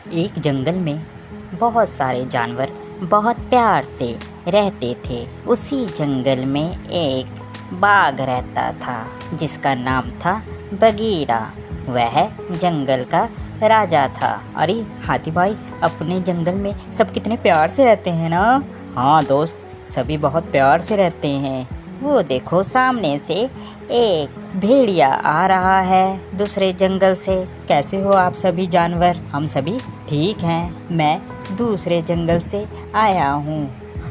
एक जंगल में बहुत सारे जानवर बहुत प्यार से रहते थे। उसी जंगल में एक बाघ रहता था जिसका नाम था बगीरा। वह जंगल का राजा था। अरे हाथी भाई, अपने जंगल में सब कितने प्यार से रहते हैं ना। हाँ दोस्त, सभी बहुत प्यार से रहते हैं। वो देखो, सामने से एक भेड़िया आ रहा है दूसरे जंगल से। कैसे हो आप सभी जानवर? हम सभी ठीक हैं। मैं दूसरे जंगल से आया हूँ।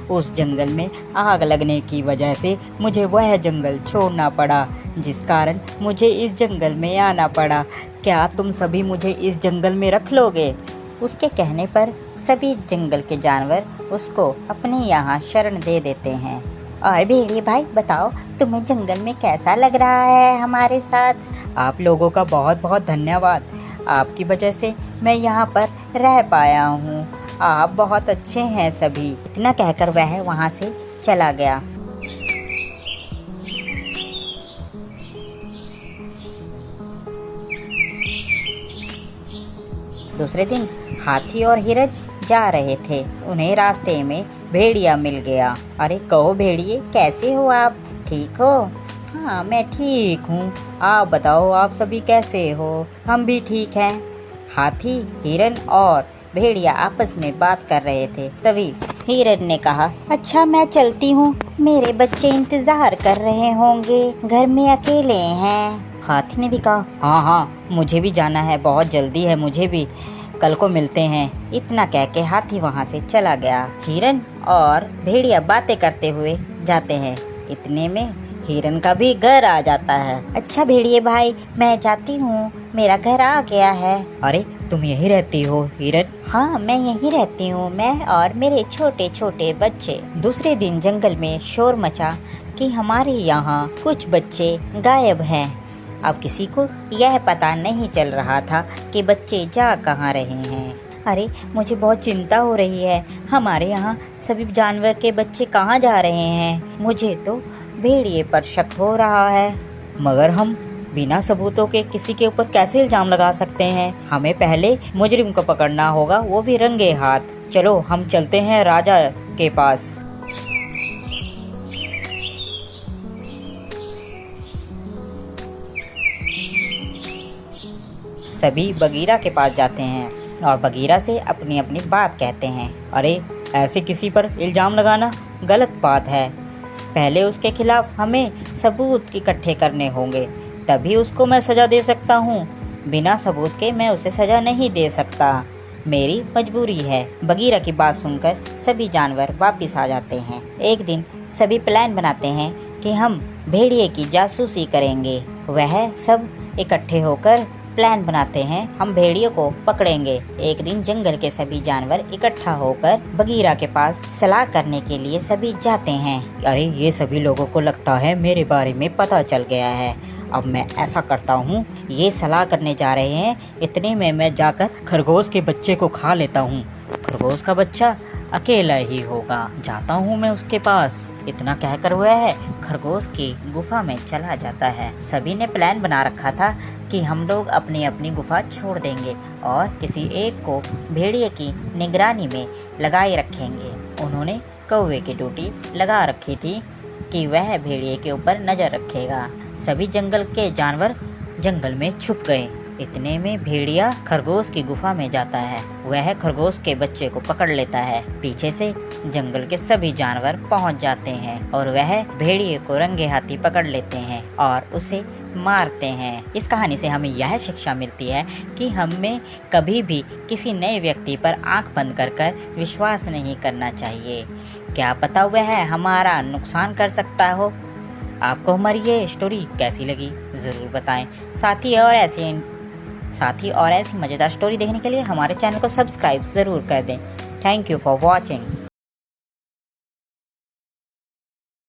उस जंगल में आग लगने की वजह से मुझे वह जंगल छोड़ना पड़ा, जिस कारण मुझे इस जंगल में आना पड़ा। क्या तुम सभी मुझे इस जंगल में रख लोगे? उसके कहने पर सभी जंगल के जानवर उसको अपने यहाँ शरण दे देते हैं। और भेड़िए भाई बताओ, तुम्हें जंगल में कैसा लग रहा है हमारे साथ? आप लोगों का बहुत बहुत धन्यवाद। आपकी वजह से मैं यहाँ पर रह पाया हूँ। आप बहुत अच्छे हैं सभी। इतना कहकर वह वहाँ से चला गया। दूसरे दिन हाथी और हिरन जा रहे थे। उन्हें रास्ते में भेड़िया मिल गया। अरे कहो भेड़िए, कैसे हो आप? ठीक हो? हाँ मैं ठीक हूँ। आप बताओ, आप सभी कैसे हो? हम भी ठीक हैं। हाथी, हिरन और भेड़िया आपस में बात कर रहे थे। तभी हिरन ने कहा, अच्छा मैं चलती हूँ, मेरे बच्चे इंतजार कर रहे होंगे, घर में अकेले हैं। हाथी ने भी कहा, हाँ हाँ मुझे भी जाना है, बहुत जल्दी है मुझे भी, कल को मिलते हैं। इतना कह के हाथी वहाँ से चला गया। हिरन और भेड़िया बातें करते हुए जाते हैं। इतने में हिरन का भी घर आ जाता है। अच्छा भेड़िए भाई, मैं जाती हूँ, मेरा घर आ गया है। अरे तुम यहीं रहती हो हिरन? हाँ मैं यहीं रहती हूँ, मैं और मेरे छोटे छोटे बच्चे। दूसरे दिन जंगल में शोर मचा कि हमारे यहाँ कुछ बच्चे गायब हैं। अब किसी को यह पता नहीं चल रहा था कि बच्चे जा कहाँ रहे हैं। अरे मुझे बहुत चिंता हो रही है, हमारे यहाँ सभी जानवर के बच्चे कहाँ जा रहे हैं। मुझे तो भेड़िए पर शक हो रहा है। मगर हम बिना सबूतों के किसी के ऊपर कैसे इल्जाम लगा सकते हैं? हमें पहले मुजरिम को पकड़ना होगा, वो भी रंगे हाथ। चलो हम चलते हैं राजा के पास। सभी बगीरा के पास जाते हैं और बगीरा से अपनी अपनी बात कहते हैं। अरे ऐसे किसी पर इल्जाम लगाना गलत बात है। पहले उसके खिलाफ हमें सबूत इकट्ठे करने होंगे, तभी उसको मैं सजा दे सकता हूँ। बिना सबूत के मैं उसे सजा नहीं दे सकता, मेरी मजबूरी है। बगीरा की बात सुनकर सभी जानवर वापिस आ जाते हैं। एक दिन सभी प्लान बनाते हैं कि हम भेड़िए की जासूसी करेंगे। वह सब इकट्ठे होकर प्लान बनाते हैं, हम भेड़ियों को पकड़ेंगे। एक दिन जंगल के सभी जानवर इकट्ठा होकर बगीरा के पास सलाह करने के लिए सभी जाते हैं। अरे ये सभी लोगों को लगता है मेरे बारे में पता चल गया है। अब मैं ऐसा करता हूँ, ये सलाह करने जा रहे हैं, इतने में मैं जाकर खरगोश के बच्चे को खा लेता हूँ। खरगोश का बच्चा अकेला ही होगा, जाता हूँ मैं उसके पास। इतना कहकर वह खरगोश की गुफा में चला जाता है। सभी ने प्लान बना रखा था कि हम लोग अपनी अपनी गुफा छोड़ देंगे और किसी एक को भेड़िए की निगरानी में लगाए रखेंगे। उन्होंने कौवे की ड्यूटी लगा रखी थी कि वह भेड़िए के ऊपर नजर रखेगा। सभी जंगल के जानवर जंगल में छुप गए। इतने में भेड़िया खरगोश की गुफा में जाता है। वह खरगोश के बच्चे को पकड़ लेता है। पीछे से जंगल के सभी जानवर पहुंच जाते हैं और वह भेड़िए को रंगे हाथी पकड़ लेते हैं और उसे मारते हैं। इस कहानी से हमें यह शिक्षा मिलती है कि हमें कभी भी किसी नए व्यक्ति पर आंख बंद कर विश्वास नहीं करना चाहिए। क्या पता वह हमारा नुकसान कर सकता हो। आपको हमारी ये स्टोरी कैसी लगी ज़रूर बताएं। साथ ही और ऐसी मज़ेदार स्टोरी देखने के लिए हमारे चैनल को सब्सक्राइब ज़रूर कर दें। Thank you for watching.